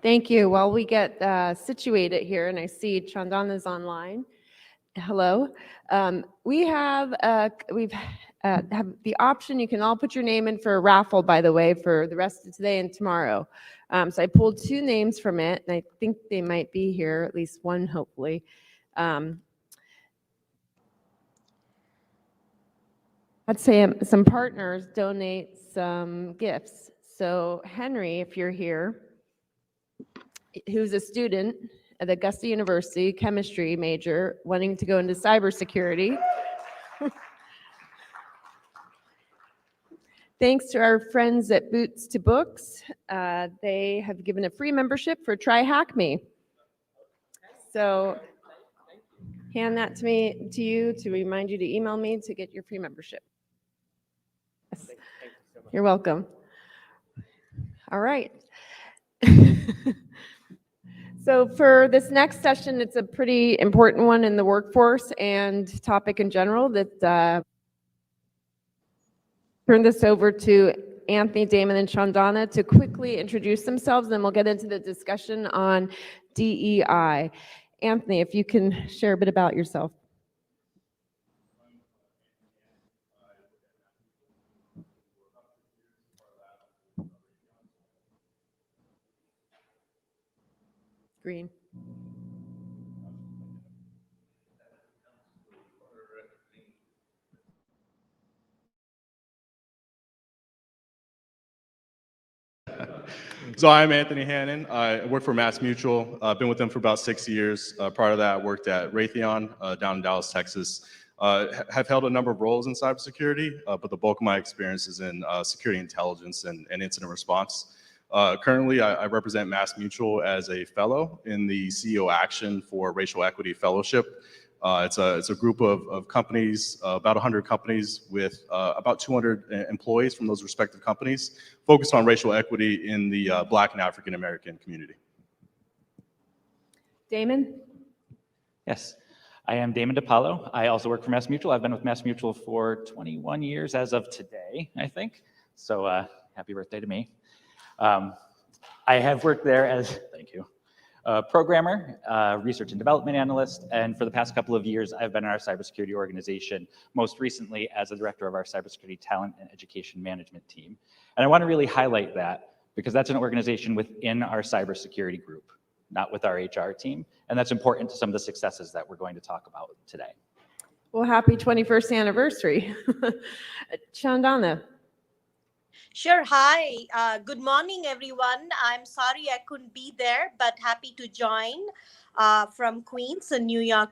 Thank you. While we get situated here, and I see Chandana's online. Hello. We have the option. You can all put your name in for a raffle, by the way, for the rest of today and tomorrow. So I pulled 2 names from it, and I think they might be here, at least one, hopefully. I'd say some partners donate some gifts. So Henry, if you're here, who's a student at Augusta University, chemistry major, wanting to go into cybersecurity. Thanks to our friends at Boots to Books, they have given a free membership for Try Hack Me. So hand that to you to remind you to email me to get your free membership. Yes. Thank you so much. You're welcome. All right. So for this next session, it's a pretty important one in the workforce and topic in general that turn this over to Anthony, Damon, and Chandana to quickly introduce themselves, then we'll get into the discussion on DEI. Anthony, if you can share a bit about yourself. Green. So I'm Anthony Hannon. I work for MassMutual. I've been with them for about 6 years. Prior to that, I worked at Raytheon down in Dallas, Texas. Have held a number of roles in cybersecurity, but the bulk of my experience is in security intelligence and incident response. Currently, I represent MassMutual as a fellow in the CEO Action for Racial Equity Fellowship. It's a group of companies, about 100 companies with about 200 employees from those respective companies, focused on racial equity in the Black and African American community. Damon? Yes, I am Damon DePaolo. I also work for MassMutual. I've been with MassMutual for 21 years as of today, I think. So happy birthday to me. I have worked there as, thank you, programmer, research and development analyst, and for the past couple of years, I've been in our cybersecurity organization, most recently as the director of our cybersecurity talent and education management team. And I want to really highlight that because that's an organization within our cybersecurity group, not with our HR team, and that's important to some of the successes that we're going to talk about today. Well, happy 21st anniversary. Chandana. Sure. Hi. Good morning, everyone. I'm sorry I couldn't be there, but happy to join from Queens in New York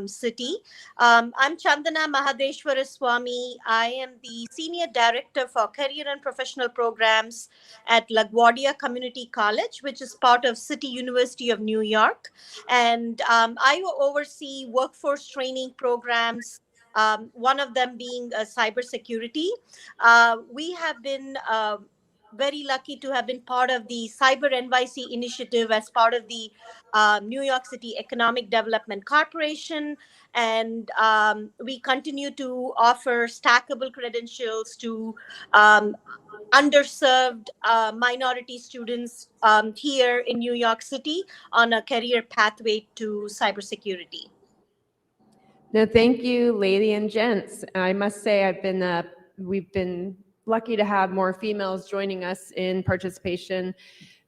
City. I'm Chandana Swami. I am the Senior Director for Career and Professional Programs at LaGuardia Community College, which is part of City University of New York. And I oversee workforce training programs, one of them being cybersecurity. We have been very lucky to have been part of the Cyber NYC initiative as part of the New York City Economic Development Corporation. And we continue to offer stackable credentials to underserved minority students here in New York City on a career pathway to cybersecurity. No, thank you, lady and gents. I must say we've been lucky to have more females joining us in participation.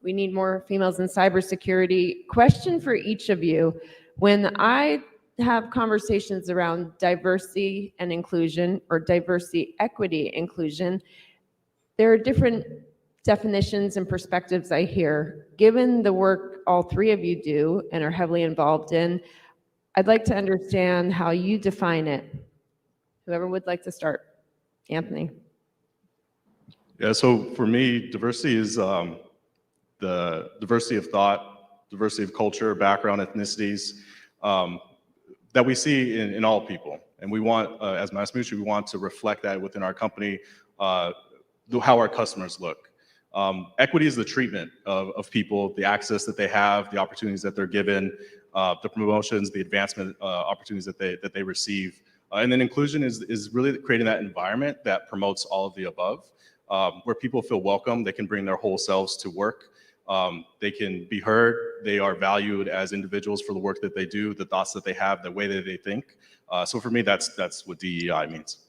We need more females in cybersecurity. Question for each of you. When I have conversations around diversity and inclusion or diversity, equity, inclusion, there are different definitions and perspectives I hear. Given the work all 3 of you do and are heavily involved in, I'd like to understand how you define it. Whoever would like to start. Anthony. Yeah, so for me, diversity is the diversity of thought, diversity of culture, background, ethnicities that we see in all people. And we want, as MassMutual, we want to reflect that within our company, how our customers look. Equity is the treatment of people, the access that they have, the opportunities that they're given, the promotions, the advancement opportunities that they receive. And then inclusion is really creating that environment that promotes all of the above, where people feel welcome, they can bring their whole selves to work, They can be heard. They are valued as individuals for the work that they do, the thoughts that they have, the way that they think. So for me, that's what DEI means.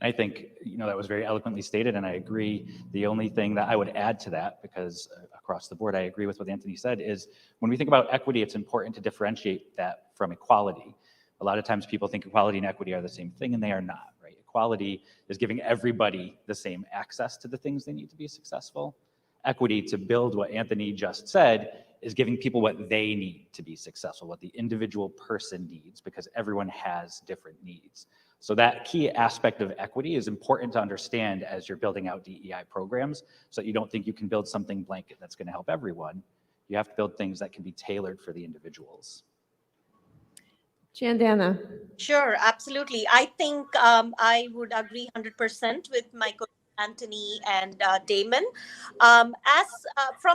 I think, that was very eloquently stated, and I agree. The only thing that I would add to that, because across the board I agree with what Anthony said, is when we think about equity, it's important to differentiate that from equality. A lot of times people think equality and equity are the same thing, and they are not, right? Equality is giving everybody the same access to the things they need to be successful. Equity, to build what Anthony just said, is giving people what they need to be successful, what the individual person needs, because everyone has different needs. So that key aspect of equity is important to understand as you're building out DEI programs, so that you don't think you can build something blanket that's going to help everyone. You have to build things that can be tailored for the individuals. Chandana. Sure, absolutely. I think I would agree 100% with my co Anthony and Damon. From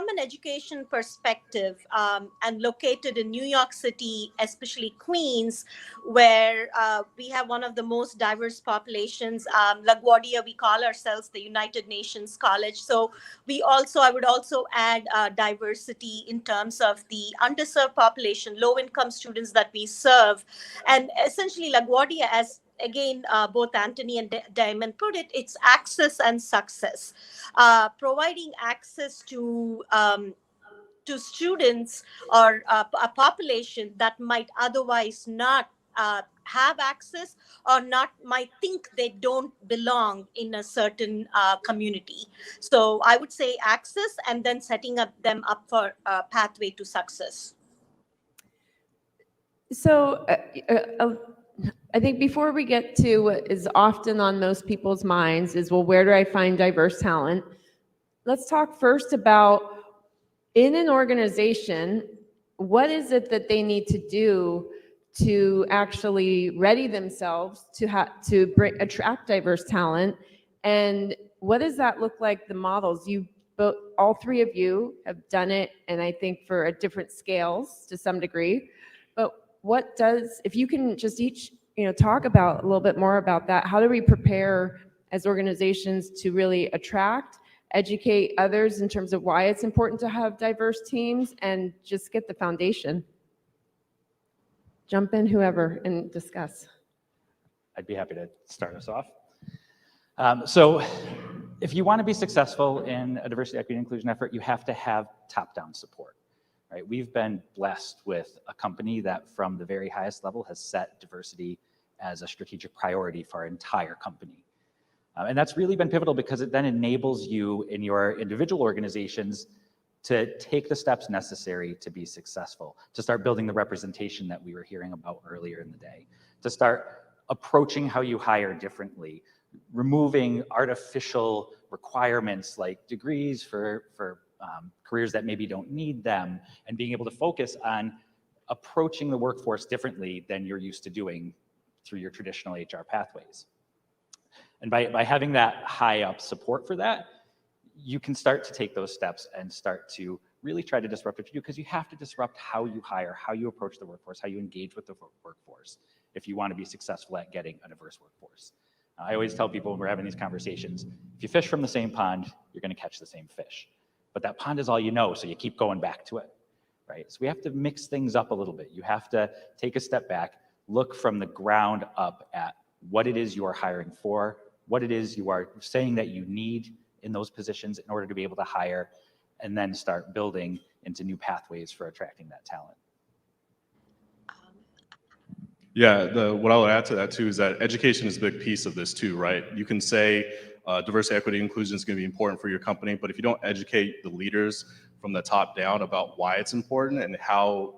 an education perspective, and located in New York City, especially Queens, where we have one of the most diverse populations. LaGuardia, we call ourselves the United Nations College. So I would also add diversity in terms of the underserved population, low-income students that we serve. And essentially LaGuardia, as again, both Anthony and Damon put it, it's access and success. Providing access to students or a population that might otherwise not have access or might think they don't belong in a certain community. So I would say access, and then setting them up for a pathway to success. So I think before we get to what is often on most people's minds is, well, where do I find diverse talent? Let's talk first about, in an organization, what is it that they need to do to actually ready themselves to attract diverse talent? And what does that look like, the models? All three of you have done it, and I think for different scales to some degree. But if you can just each talk about a little bit more about that. How do we prepare as organizations to really attract, educate others in terms of why it's important to have diverse teams, and just get the foundation? Jump in, whoever, and discuss. I'd be happy to start us off. So if you want to be successful in a diversity, equity, and inclusion effort, you have to have top-down support. Right? We've been blessed with a company that from the very highest level has set diversity as a strategic priority for our entire company. And that's really been pivotal, because it then enables you in your individual organizations to take the steps necessary to be successful, to start building the representation that we were hearing about earlier in the day, to start approaching how you hire differently, removing artificial requirements like degrees for careers that maybe don't need them, and being able to focus on approaching the workforce differently than you're used to doing through your traditional HR pathways. And by having that high up support for that, you can start to take those steps and start to really try to disrupt what you do, because you have to disrupt how you hire, how you approach the workforce, how you engage with the workforce if you want to be successful at getting a diverse workforce. I always tell people when we're having these conversations, if you fish from the same pond, you're going to catch the same fish. But that pond is all you know, so you keep going back to it, right? So we have to mix things up a little bit. You have to take a step back, look from the ground up at what it is you are hiring for, what it is you are saying that you need in those positions in order to be able to hire, and then start building into new pathways for attracting that talent. Yeah, what I would add to that too is that education is a big piece of this too, right? You can say diversity, equity, inclusion is going to be important for your company, but if you don't educate the leaders from the top down about why it's important and how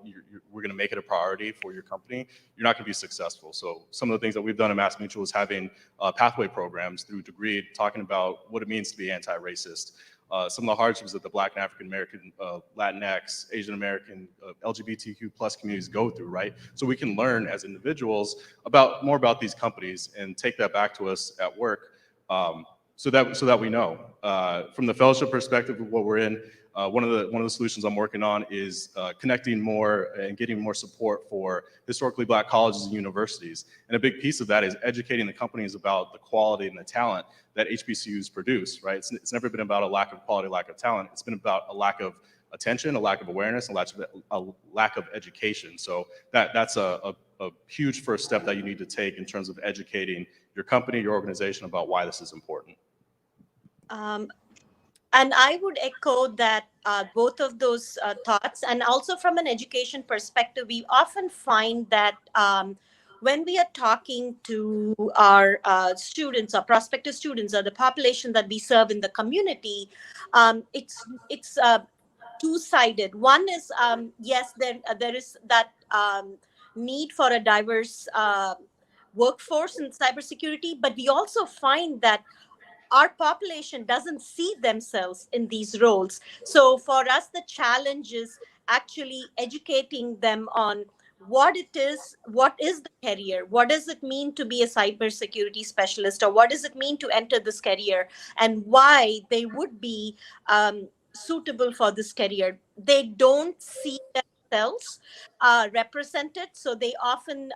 we're going to make it a priority for your company, you're not going to be successful. So some of the things that we've done at MassMutual is having pathway programs through Degree, talking about what it means to be anti-racist. Some of the hardships that the Black and African American, Latinx, Asian American, LGBTQ plus communities go through, right? So we can learn as individuals more about these companies and take that back to us at work, so that we know. From the fellowship perspective of what we're in, One of the solutions I'm working on is connecting more and getting more support for historically Black colleges and universities. And a big piece of that is educating the companies about the quality and the talent that HBCUs produce, right? It's never been about a lack of quality, lack of talent. It's been about a lack of attention, a lack of awareness, a lack of education. So that's a huge first step that you need to take in terms of educating your company, your organization about why this is important. And I would echo that both of those thoughts. And also from an education perspective, we often find that when we are talking to our students or prospective students or the population that we serve in the community, it's two-sided. One is, yes, there is that need for a diverse workforce in cybersecurity, but we also find that our population doesn't see themselves in these roles. So for us, the challenge is actually educating them on what it is, what is the career, what does it mean to be a cybersecurity specialist, or what does it mean to enter this career, and why they would be suitable for this career. They don't see themselves represented, so they often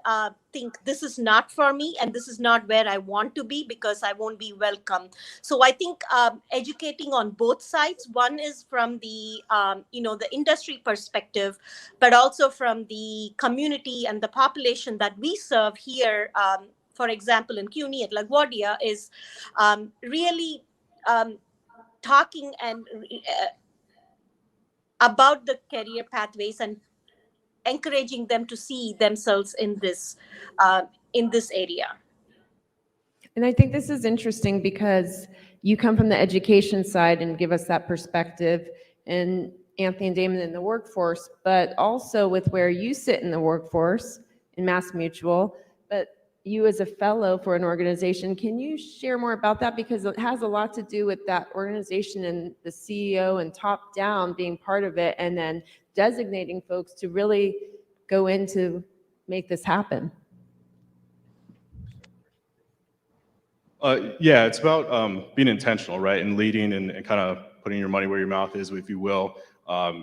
think this is not for me and this is not where I want to be because I won't be welcome. So I think educating on both sides, one is from the the industry perspective, but also from the community and the population that we serve here, for example in CUNY at LaGuardia, is really talking and about the career pathways and encouraging them to see themselves in this area. And I think this is interesting because you come from the education side and give us that perspective, and Anthony and Damon in the workforce, but also with where you sit in the workforce in MassMutual, but you as a fellow for an organization. Can you share more about that? Because it has a lot to do with that organization and the CEO and top down being part of it, and then designating folks to really go in to make this happen. Yeah, it's about being intentional, right? And leading and kind of putting your money where your mouth is, if you will.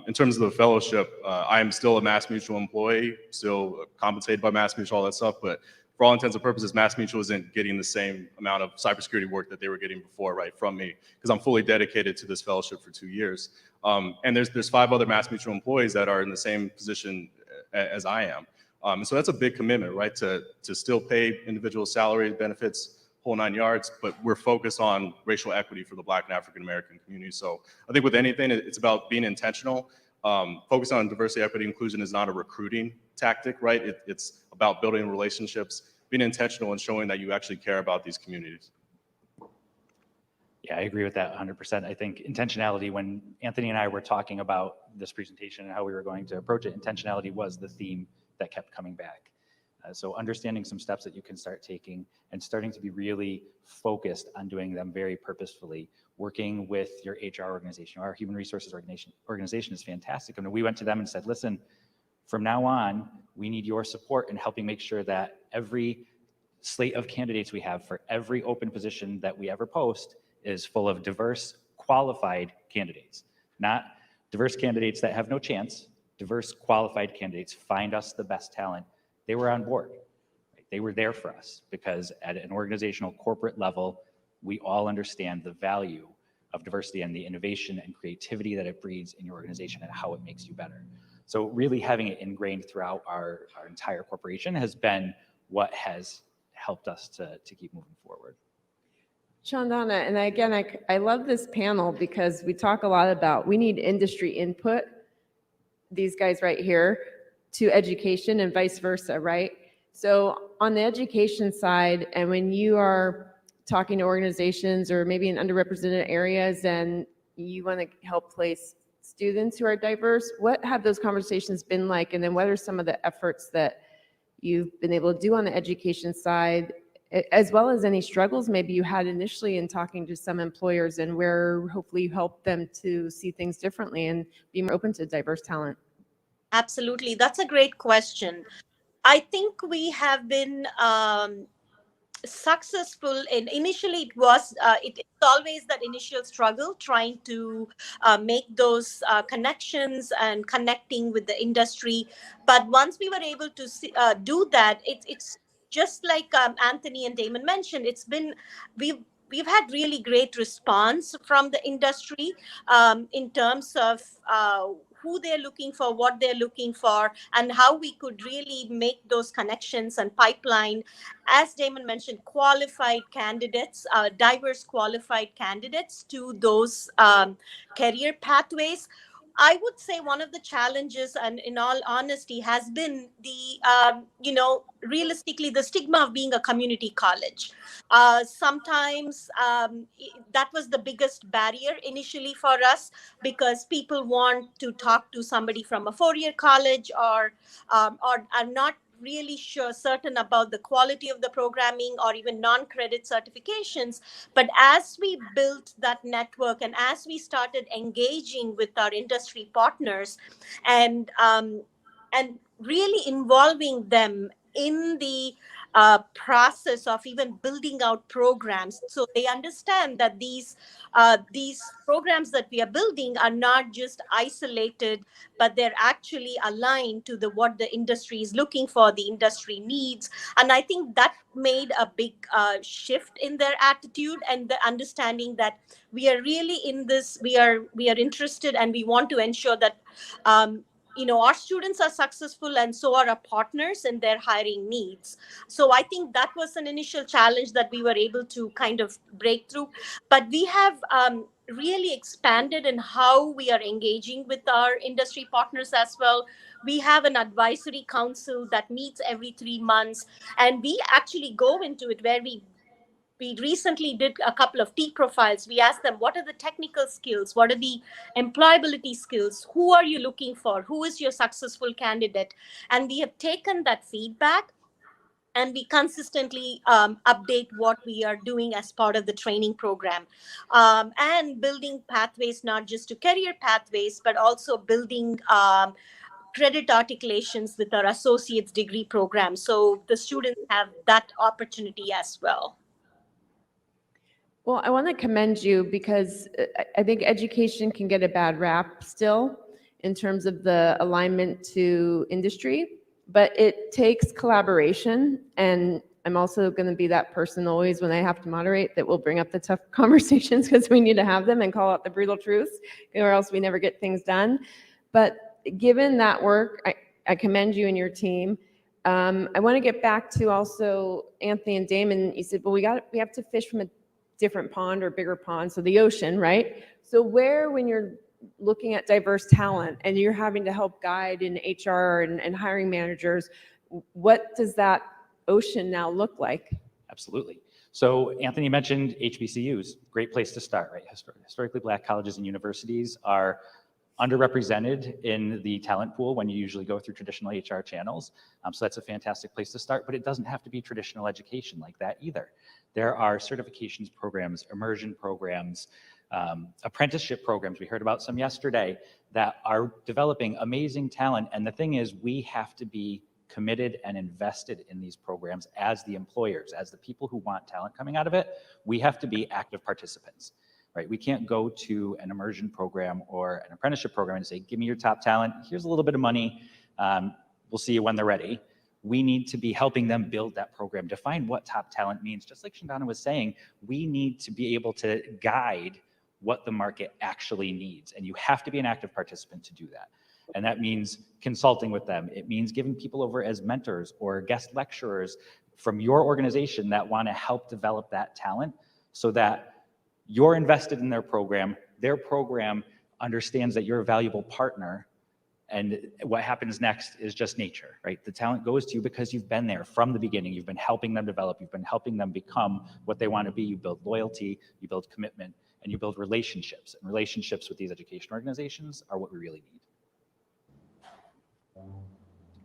In terms of the fellowship, I am still a MassMutual employee, still compensated by MassMutual, all that stuff, but for all intents and purposes, MassMutual isn't getting the same amount of cybersecurity work that they were getting before, right, from me, because I'm fully dedicated to this fellowship for 2 years. And there's 5 other MassMutual employees that are in the same position as I am. And so that's a big commitment, right, to still pay individual salary benefits, whole 9 yards, but we're focused on racial equity for the Black and African American community. So I think with anything, it's about being intentional. Focus on diversity, equity, inclusion is not a recruiting tactic, right? It's about building relationships, being intentional, and showing that you actually care about these communities. Yeah, I agree with that 100%. I think intentionality, when Anthony and I were talking about this presentation and how we were going to approach it, intentionality was the theme that kept coming back. So understanding some steps that you can start taking and starting to be really focused on doing them very purposefully, working with your HR organization. Our human resources organization is fantastic. I mean, we went to them and said, listen, from now on, we need your support in helping make sure that every slate of candidates we have for every open position that we ever post is full of diverse, qualified candidates, not diverse candidates that have no chance, diverse, qualified candidates. Find us the best talent. They were on board. Right? They were there for us because at an organizational corporate level, we all understand the value of diversity and the innovation and creativity that it breeds in your organization and how it makes you better. So really having it ingrained throughout our entire corporation has been what has helped us to keep moving forward. Chandana, and again, I love this panel because we talk a lot about we need industry input, these guys right here, to education and vice versa, right? So on the education side, and when you are talking to organizations or maybe in underrepresented areas and you want to help place students who are diverse, what have those conversations been like? And then what are some of the efforts that you've been able to do on the education side, as well as any struggles maybe you had initially in talking to some employers and where hopefully you help them to see things differently and be more open to diverse talent? Absolutely. That's a great question. I think we have been successful in initially. It was it's always that initial struggle trying to make those connections and connecting with the industry, but once we were able to do that, it's just like Anthony and Damon mentioned, it's been we've had really great response from the industry in terms of who they're looking for, what they're looking for, and how we could really make those connections and pipeline, as Damon mentioned, qualified candidates, diverse qualified candidates to those career pathways. I would say one of the challenges, and in all honesty, has been the, realistically, the stigma of being a community college. Sometimes that was the biggest barrier initially for us, because people want to talk to somebody from a four-year college, or are not really certain about the quality of the programming or even non-credit certifications. But as we built that network and as we started engaging with our industry partners and really involving them in the process of even building out programs, so they understand that these programs that we are building are not just isolated, but they're actually aligned to what the industry is looking for, the industry needs. And I think that made a big shift in their attitude and the understanding that we are really in this, we are interested, and we want to ensure that our students are successful, and so are our partners in their hiring needs. So I think that was an initial challenge that we were able to kind of break through. But we have really expanded in how we are engaging with our industry partners as well. We have an advisory council that meets every 3 months, and we actually go into it where we recently did a couple of T profiles. We asked them, what are the technical skills? What are the employability skills? Who are you looking for? Who is your successful candidate? And we have taken that feedback, and we consistently update what we are doing as part of the training program, and building pathways, not just to career pathways, but also building credit articulations with our associate's degree program. So the students have that opportunity as well. Well, I want to commend you, because I think education can get a bad rap still in terms of the alignment to industry, but it takes collaboration. And I'm also going to be that person always when I have to moderate that will bring up the tough conversations, because we need to have them and call out the brutal truths, or else we never get things done. But given that work, I commend you and your team. I want to get back to also Anthony and Damon. You said, well, we have to fish from a different pond or bigger pond, so the ocean, right? So when you're looking at diverse talent and you're having to help guide in HR and hiring managers, what does that ocean now look like? Absolutely. So Anthony mentioned HBCUs, great place to start, right? Historically Black colleges and universities are underrepresented in the talent pool when you usually go through traditional HR channels. So that's a fantastic place to start, but it doesn't have to be traditional education like that either. There are certifications programs, immersion programs, apprenticeship programs. We heard about some yesterday that are developing amazing talent. And the thing is, we have to be committed and invested in these programs as the employers, as the people who want talent coming out of it. We have to be active participants. Right? We can't go to an immersion program or an apprenticeship program and say, give me your top talent, here's a little bit of money, we'll see you when they're ready. We need to be helping them build that program, define what top talent means. Just like Chandana was saying, we need to be able to guide what the market actually needs. And you have to be an active participant to do that. And that means consulting with them. It means giving people over as mentors or guest lecturers from your organization that want to help develop that talent, so that you're invested in their program understands that you're a valuable partner, and what happens next is just nature, right? The talent goes to you because you've been there from the beginning. You've been helping them develop. You've been helping them become what they want to be. You build loyalty, you build commitment, and you build relationships. And relationships with these education organizations are what we really need.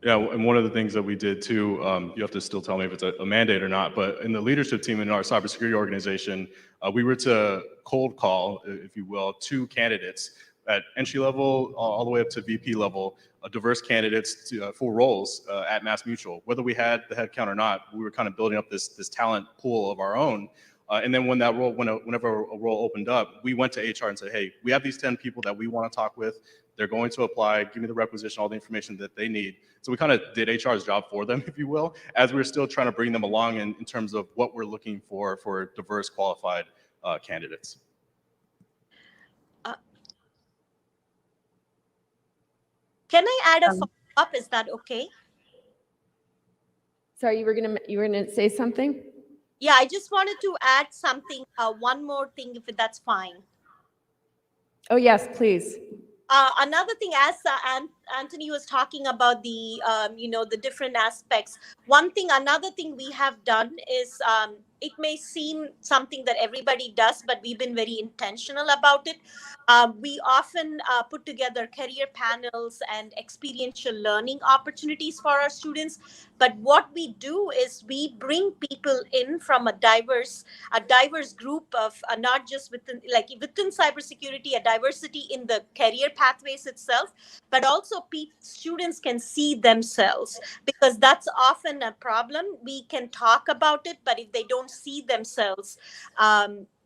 Yeah, and one of the things that we did too, you have to still tell me if it's a mandate or not, but in the leadership team in our cybersecurity organization, we were to cold call, if you will, 2 candidates at entry level all the way up to VP level, diverse candidates for roles at MassMutual. Whether we had the headcount or not, we were kind of building up this talent pool of our own. And then when that role, whenever a role opened up, we went to HR and said, hey, we have these 10 people that we want to talk with. They're going to apply, give me the requisition, all the information that they need. So we kind of did HR's job for them, if you will, as we're still trying to bring them along in terms of what we're looking for diverse, qualified candidates. Can I add a follow-up? Is that okay? Sorry, you were gonna say something? Yeah, I just wanted to add something, one more thing, if that's fine. Oh, yes, please. Another thing, as Anthony was talking about the, the different aspects, another thing we have done is, it may seem something that everybody does, but we've been very intentional about it. We often put together career panels and experiential learning opportunities for our students. But what we do is we bring people in from a diverse group of, not just within cybersecurity, a diversity in the career pathways itself, but also students can see themselves, because that's often a problem. We can talk about it, but if they don't see themselves,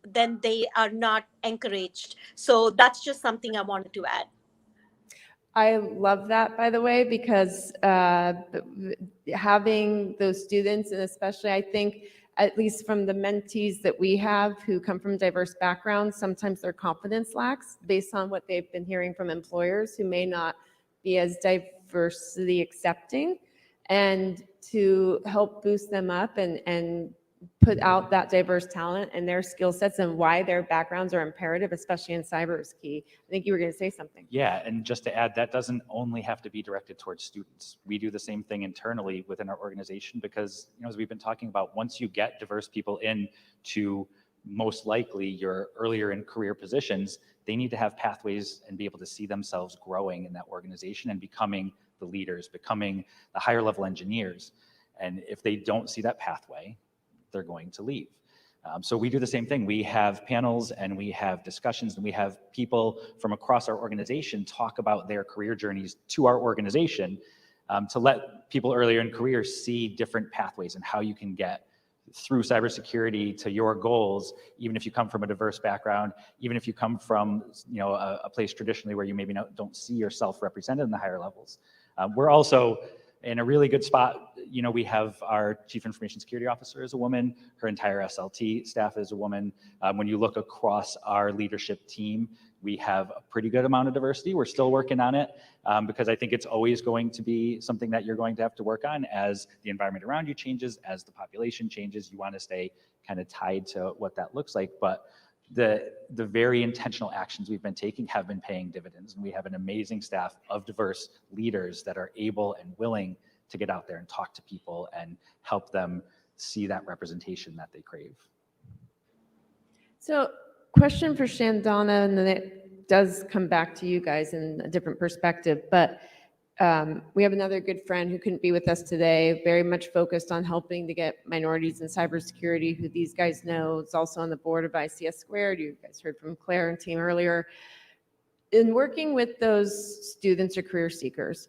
then they are not encouraged. So that's just something I wanted to add. I love that, by the way, because having those students, and especially I think, at least from the mentees that we have who come from diverse backgrounds, sometimes their confidence lacks based on what they've been hearing from employers who may not be as diversity accepting, and to help boost them up and put out that diverse talent and their skill sets and why their backgrounds are imperative, especially in cyber, is key. I think you were going to say something. Yeah, and just to add, that doesn't only have to be directed towards students. We do the same thing internally within our organization, because, as we've been talking about, once you get diverse people in to most likely your earlier in career positions, they need to have pathways and be able to see themselves growing in that organization and becoming the leaders, becoming the higher level engineers. And if they don't see that pathway, they're going to leave. So we do the same thing. We have panels and we have discussions, and we have people from across our organization talk about their career journeys to our organization, to let people earlier in careers see different pathways and how you can get through cybersecurity to your goals, even if you come from a diverse background, even if you come from a place traditionally where you maybe don't see yourself represented in the higher levels. We're also in a really good spot. We have our Chief Information Security Officer is a woman. Her entire SLT staff is a woman. When you look across our leadership team, we have a pretty good amount of diversity. We're still working on it, because I think it's always going to be something that you're going to have to work on as the environment around you changes, as the population changes. You want to stay kind of tied to what that looks like. But the very intentional actions we've been taking have been paying dividends, and we have an amazing staff of diverse leaders that are able and willing to get out there and talk to people and help them see that representation that they crave. So, question for Chandana, and then it does come back to you guys in a different perspective, but we have another good friend who couldn't be with us today, very much focused on helping to get minorities in cybersecurity, who these guys know is also on the board of ICS Squared. You guys heard from Claire and team earlier. In working with those students or career seekers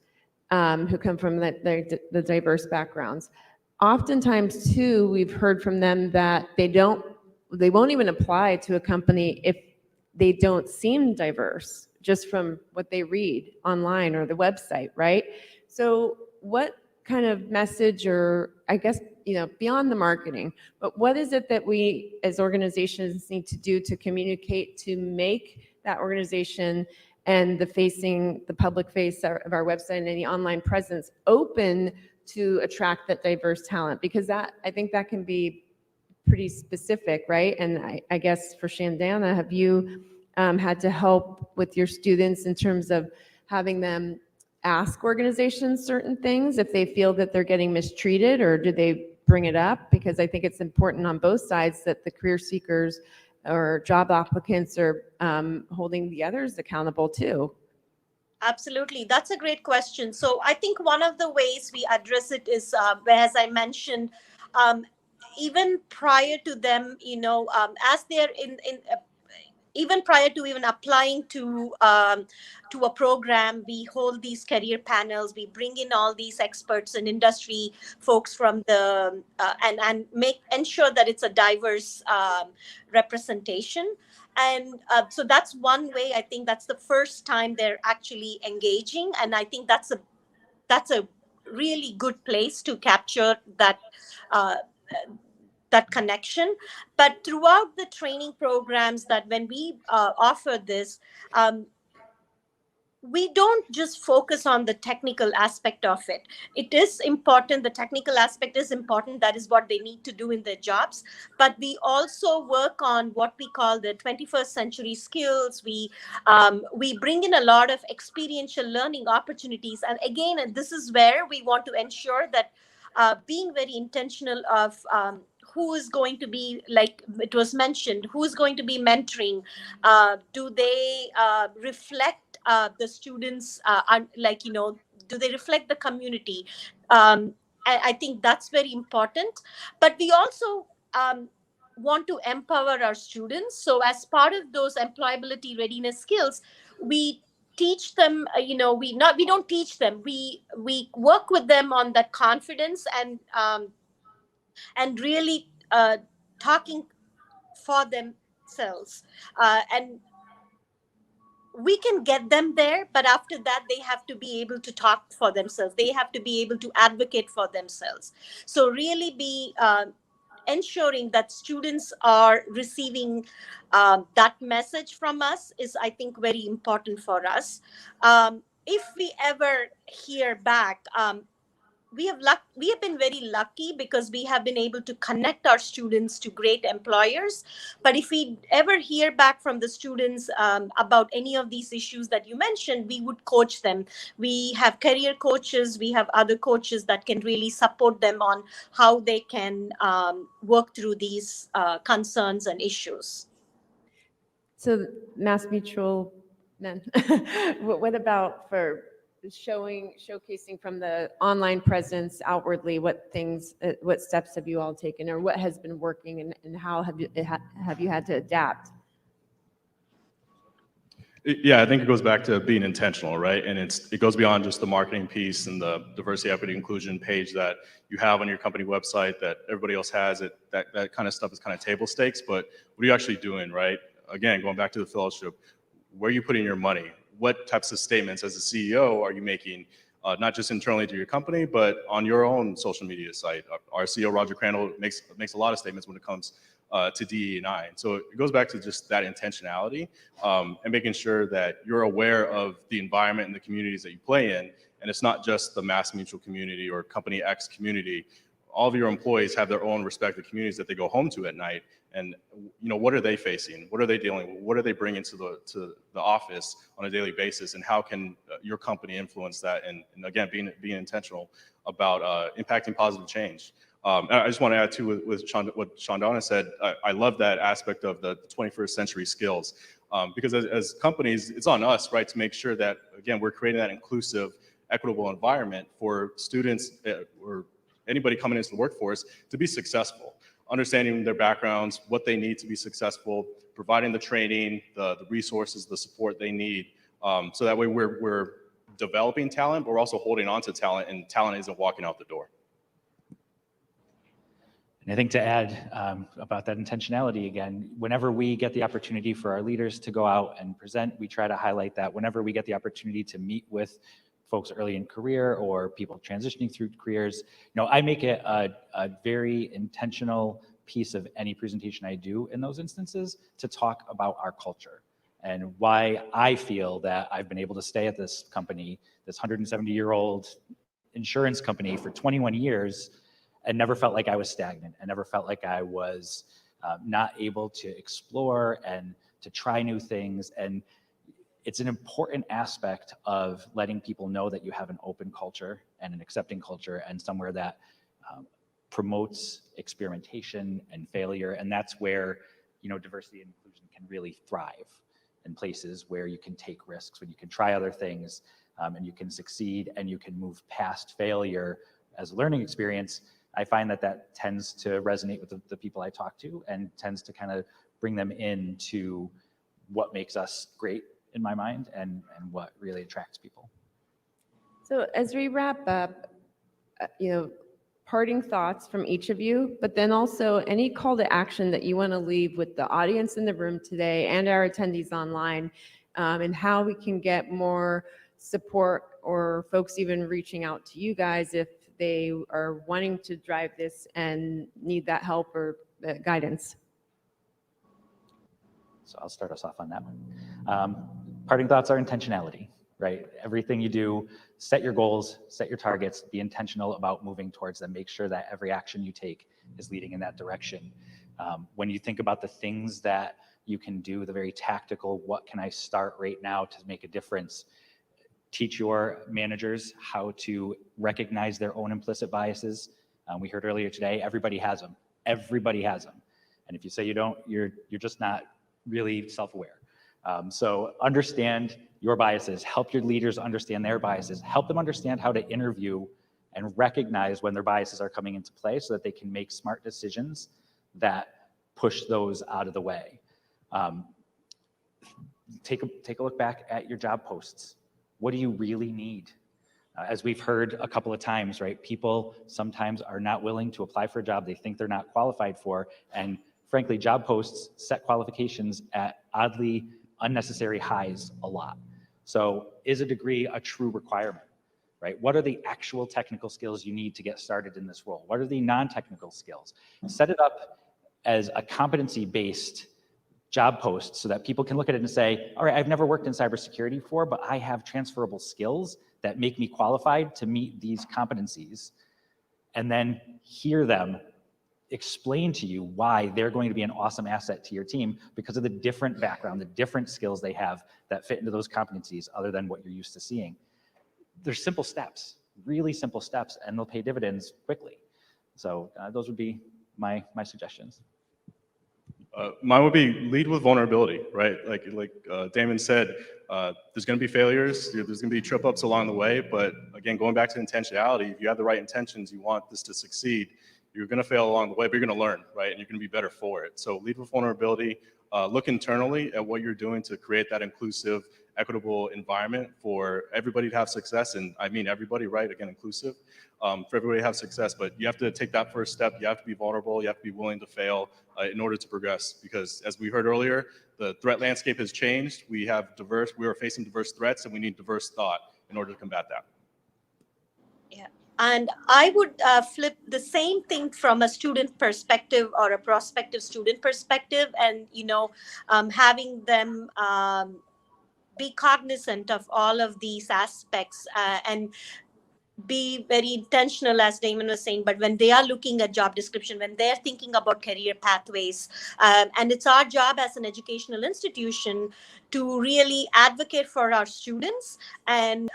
who come from the diverse backgrounds, oftentimes too, we've heard from them that they won't even apply to a company if they don't seem diverse, just from what they read online or the website, right? So what kind of message, or I guess, beyond the marketing, but what is it that we as organizations need to do to communicate to make that organization and the public face of our website and any online presence open to attract that diverse talent? Because I think that can be pretty specific, right? And I guess for Chandana, have you had to help with your students in terms of having them ask organizations certain things if they feel that they're getting mistreated, or do they bring it up? Because I think it's important on both sides that the career seekers or job applicants are holding the others accountable too. Absolutely. That's a great question. So I think one of the ways we address it is, as I mentioned, even prior to them, as they're even prior to even applying to a program, we hold these career panels. We bring in all these experts and industry folks from the and ensure that it's a diverse representation. And so that's one way. I think that's the first time they're actually engaging, and I think that's a really good place to capture that. That connection. But throughout the training programs, that when we offer this, we don't just focus on the technical aspect of it. It is important. The technical aspect is important. That is what they need to do in their jobs. But we also work on what we call the 21st century skills. We bring in a lot of experiential learning opportunities. And again, this is where we want to ensure that being very intentional of who is going to be, like it was mentioned, who is going to be mentoring. Do they reflect the students, do they reflect the community? I think that's very important. But we also want to empower our students. So as part of those employability readiness skills, we teach them, we don't teach them, we work with them on that confidence and really talking for themselves. And we can get them there, but after that, they have to be able to talk for themselves. They have to be able to advocate for themselves. So really be ensuring that students are receiving that message from us is, I think, very important for us. If we ever hear back, we have been very lucky because we have been able to connect our students to great employers. But if we ever hear back from the students about any of these issues that you mentioned, we would coach them. We have career coaches, we have other coaches that can really support them on how they can work through these concerns and issues. So MassMutual, then, what about for showcasing from the online presence outwardly, what steps have you all taken, or what has been working, and how have you had to adapt? Yeah, I think it goes back to being intentional, right? And it goes beyond just the marketing piece and the diversity, equity, inclusion page that you have on your company website that everybody else has. That kind of stuff is kind of table stakes, but what are you actually doing, right? Again, going back to the fellowship, where are you putting your money? What types of statements as a CEO are you making, not just internally to your company, but on your own social media site? Our CEO, Roger Crandall, makes a lot of statements when it comes to DE&I. And so it goes back to just that intentionality and making sure that you're aware of the environment and the communities that you play in. And it's not just the MassMutual community or Company X community. All of your employees have their own respective communities that they go home to at night. And what are they facing? What are they dealing with? What are they bringing to the office on a daily basis? And how can your company influence that? And again, being intentional about impacting positive change. I just want to add to with what Chandana said. I love that aspect of the 21st century skills because as companies, it's on us, right, to make sure that, again, we're creating that inclusive, equitable environment for students or anybody coming into the workforce to be successful, understanding their backgrounds, what they need to be successful, providing the training, the resources, the support they need, so that way we're developing talent, but we're also holding on to talent, and talent isn't walking out the door. And I think to add about that intentionality again, whenever we get the opportunity for our leaders to go out and present, we try to highlight that. Whenever we get the opportunity to meet with folks early in career or people transitioning through careers, I make it a very intentional piece of any presentation I do in those instances to talk about our culture and why I feel that I've been able to stay at this company, this 170-year-old insurance company, for 21 years and never felt like I was stagnant. I never felt like I was not able to explore and to try new things. And it's an important aspect of letting people know that you have an open culture and an accepting culture and somewhere that promotes experimentation and failure. And that's where, diversity and inclusion can really thrive, in places where you can take risks, when you can try other things and you can succeed and you can move past failure as a learning experience. I find that tends to resonate with the people I talk to and tends to kind of bring them into what makes us great in my mind and what really attracts people. So as we wrap up, parting thoughts from each of you, but then also any call to action that you want to leave with the audience in the room today and our attendees online, and how we can get more support or folks even reaching out to you guys if they are wanting to drive this and need that help or guidance. So I'll start us off on that one. Parting thoughts are intentionality, right? Everything you do, set your goals, set your targets, be intentional about moving towards them. Make sure that every action you take is leading in that direction. When you think about the things that you can do, the very tactical, what can I start right now to make a difference? Teach your managers how to recognize their own implicit biases. We heard earlier today, everybody has them. Everybody has them. And if you say you don't, you're just not really self-aware. So understand your biases, help your leaders understand their biases, help them understand how to interview and recognize when their biases are coming into play so that they can make smart decisions that push those out of the way. Take a look back at your job posts. What do you really need? As we've heard a couple of times, right? People sometimes are not willing to apply for a job they think they're not qualified for, and frankly, job posts set qualifications at oddly unnecessary highs a lot. So is a degree a true requirement, right? What are the actual technical skills you need to get started in this role? What are the non-technical skills? Set it up as a competency-based job post so that people can look at it and say, all right, I've never worked in cybersecurity before, but I have transferable skills that make me qualified to meet these competencies. And then hear them explain to you why they're going to be an awesome asset to your team because of the different background, the different skills they have that fit into those competencies other than what you're used to seeing. There's simple steps, really simple steps, and they'll pay dividends quickly. So those would be my suggestions. Mine would be lead with vulnerability, right? Like Damon said, there's going to be failures, there's going to be trip ups along the way, but again, going back to intentionality, if you have the right intentions, you want this to succeed, you're going to fail along the way, but you're going to learn, right? And you're going to be better for it. So lead with vulnerability, look internally at what you're doing to create that inclusive, equitable environment for everybody to have success. And I mean everybody, right? Again, inclusive, for everybody to have success, but you have to take that first step. You have to be vulnerable. You have to be willing to fail in order to progress. Because as we heard earlier, the threat landscape has changed. We are facing diverse threats, and we need diverse thought in order to combat that. Yeah. And I would flip the same thing from a student perspective or a prospective student perspective, and having them be cognizant of all of these aspects and be very intentional, as Damon was saying. But when they are looking at job description, when they're thinking about career pathways, and it's our job as an educational institution to really advocate for our students and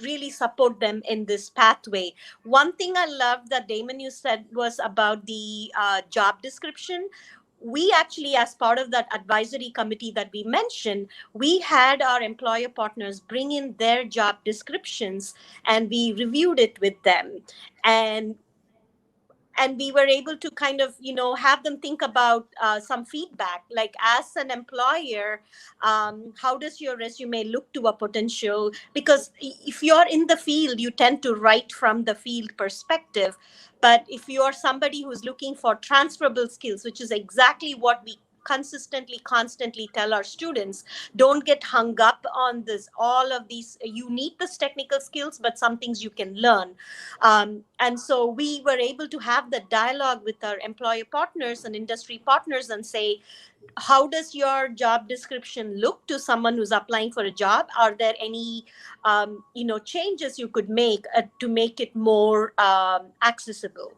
really support them in this pathway. One thing I love that Damon, you said was about the job description. We actually, as part of that advisory committee that we mentioned, we had our employer partners bring in their job descriptions and we reviewed it with them. And we were able to kind of, have them think about some feedback, like as an employer, how does your resume look to a potential? Because if you're in the field, you tend to write from the field perspective. But if you're somebody who's looking for transferable skills, which is exactly what we constantly tell our students, don't get hung up on all of these. You need this technical skills, but some things you can learn. And so we were able to have the dialogue with our employer partners and industry partners and say, how does your job description look to someone who's applying for a job? Are there any, changes you could make to make it more accessible?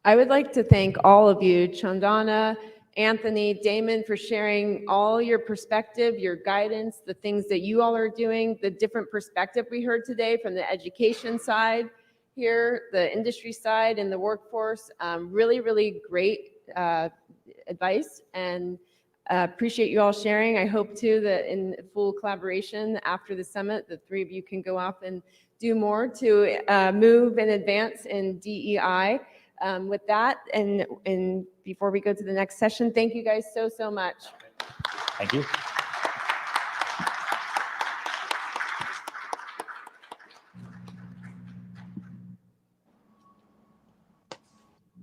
I would like to thank all of you, Chandana, Anthony, Damon, for sharing all your perspective, your guidance, the things that you all are doing, the different perspective we heard today from the education side here, the industry side, and the workforce. Really, really great advice, and appreciate you all sharing. I hope too that in full collaboration after the summit, the three of you can go off and do more to move and advance in DEI. With that, and before we go to the next session, thank you guys so much. Thank you.